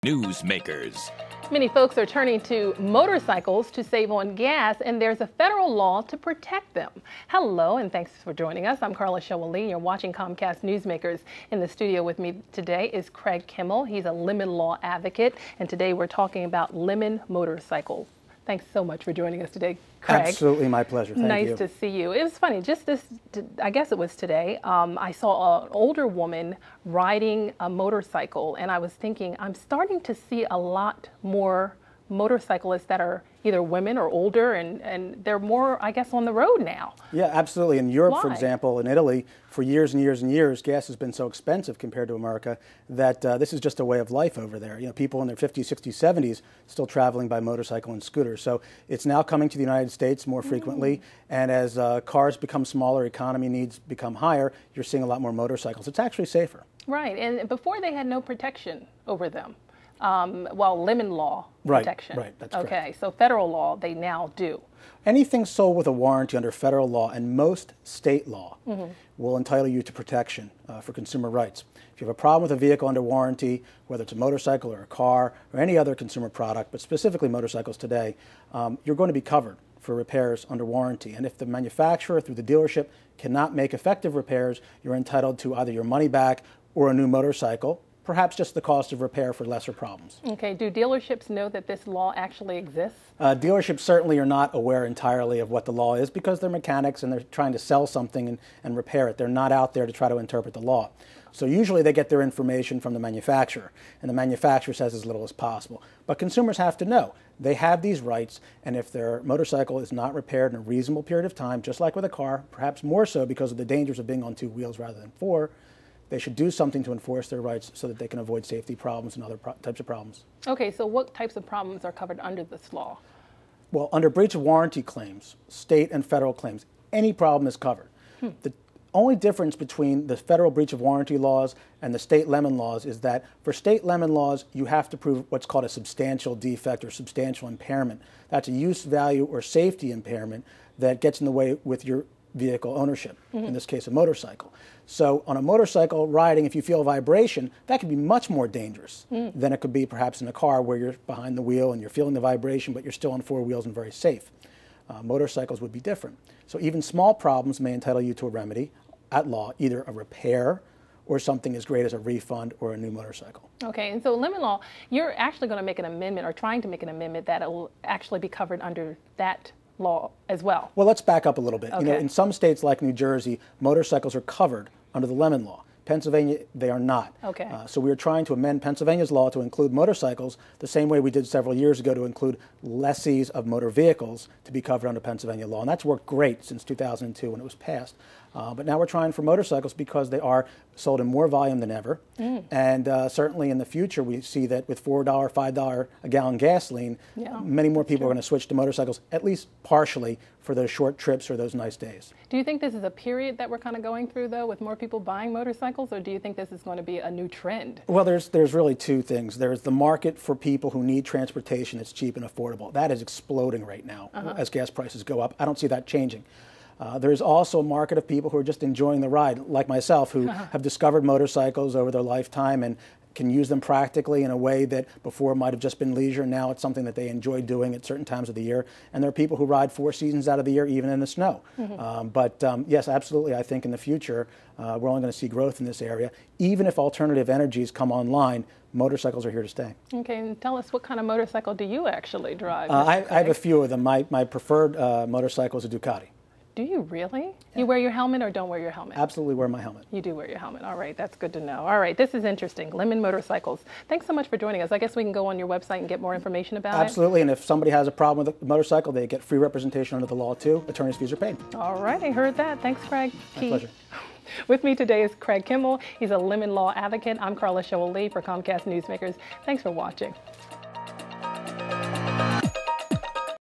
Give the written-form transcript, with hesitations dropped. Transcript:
Newsmakers. Many folks are turning to motorcycles to save on gas, and there's a federal law to protect them. Hello, and thanks for joining us. I'm Carla Showali. You're watching Comcast Newsmakers. In the studio with me today is Craig Kimmel. He's a lemon law advocate, and today we're talking about lemon motorcycles. Thanks so much for joining us today, Craig. Absolutely, my pleasure. Thank you. Nice to see you. It was funny, I guess it was today, I saw an older woman riding a motorcycle, and I was thinking, I'm starting to see a lot more motorcyclists that are either women or older, and they're more, I guess, on the road now. Yeah, absolutely. In Europe, for Why? example, in Italy, for years and years and years, gas has been so expensive compared to America that this is just a way of life over there. You know, people in their 50s, 60s, 70s still traveling by motorcycle and scooter. So it's now coming to the United States more frequently, and as cars become smaller, economy needs become higher, you're seeing a lot more motorcycles. It's actually safer. Right, and before they had no protection over them. Well, lemon law protection. Right, that's okay, correct. so federal law, they now do. Anything sold with a warranty under federal law and most state law will entitle you to protection for consumer rights. If you have a problem with a vehicle under warranty, whether it's a motorcycle or a car or any other consumer product, but specifically motorcycles today, you're going to be covered for repairs under warranty. And if the manufacturer through the dealership cannot make effective repairs, you're entitled to either your money back or a new motorcycle, perhaps just the cost of repair for lesser problems. Okay, do dealerships know that this law actually exists? Dealerships certainly are not aware entirely of what the law is because they're mechanics and they're trying to sell something and repair it. They're not out there to try to interpret the law. So usually they get their information from the manufacturer, and the manufacturer says as little as possible. But consumers have to know they have these rights, and if their motorcycle is not repaired in a reasonable period of time, just like with a car, perhaps more so because of the dangers of being on two wheels rather than four, they should do something to enforce their rights so that they can avoid safety problems and other types of problems. Okay, so what types of problems are covered under this law? Well, under breach of warranty claims, state and federal claims, any problem is covered. The only difference between the federal breach of warranty laws and the state lemon laws is that for state lemon laws, you have to prove what's called a substantial defect or substantial impairment. That's a use, value, or safety impairment that gets in the way with your vehicle ownership, in this case a motorcycle. So on a motorcycle riding, if you feel a vibration, that could be much more dangerous than it could be perhaps in a car where you're behind the wheel and you're feeling the vibration, but you're still on four wheels and very safe. Motorcycles would be different. So even small problems may entitle you to a remedy at law, either a repair or something as great as a refund or a new motorcycle. Okay, and so lemon law, you're actually going to make an amendment or trying to make an amendment that will actually be covered under that law as well. Well, let's back up a little bit. Okay. You know, in some states like New Jersey, motorcycles are covered under the lemon law. Pennsylvania, they are not. Okay. So we are trying to amend Pennsylvania's law to include motorcycles the same way we did several years ago to include lessees of motor vehicles to be covered under Pennsylvania law. And that's worked great since 2002 when it was passed. But now we're trying for motorcycles because they are sold in more volume than ever. And certainly in the future, we see that with $4, $5 a gallon gasoline, many more people are going to switch to motorcycles, at least partially, for those short trips or those nice days. Do you think this is a period that we're kind of going through, though, with more people buying motorcycles, or do you think this is going to be a new trend? Well, there's really two things. There's the market for people who need transportation that's cheap and affordable. That is exploding right now as gas prices go up. I don't see that changing. There's also a market of people who are just enjoying the ride, like myself, who have discovered motorcycles over their lifetime and can use them practically in a way that before might have just been leisure. Now it's something that they enjoy doing at certain times of the year. And there are people who ride 4 seasons out of the year, even in the snow. But yes, absolutely, I think in the future, we're only going to see growth in this area. Even if alternative energies come online, motorcycles are here to stay. Okay, and tell us, what kind of motorcycle do you actually drive? I have a few of them. My preferred motorcycle is a Ducati. Do you really? Yeah. You wear your helmet or don't wear your helmet? Absolutely wear my helmet. You do wear your helmet. All right, that's good to know. All right, this is interesting. Lemon motorcycles. Thanks so much for joining us. I guess we can go on your website and get more information about it. Absolutely, and if somebody has a problem with a motorcycle, they get free representation under the law too. Attorney's fees are paid. All right, I heard that. Thanks, Craig. My pleasure. With me today is Craig Kimmel. He's a lemon law advocate. I'm Carla Showali for Comcast Newsmakers. Thanks for watching.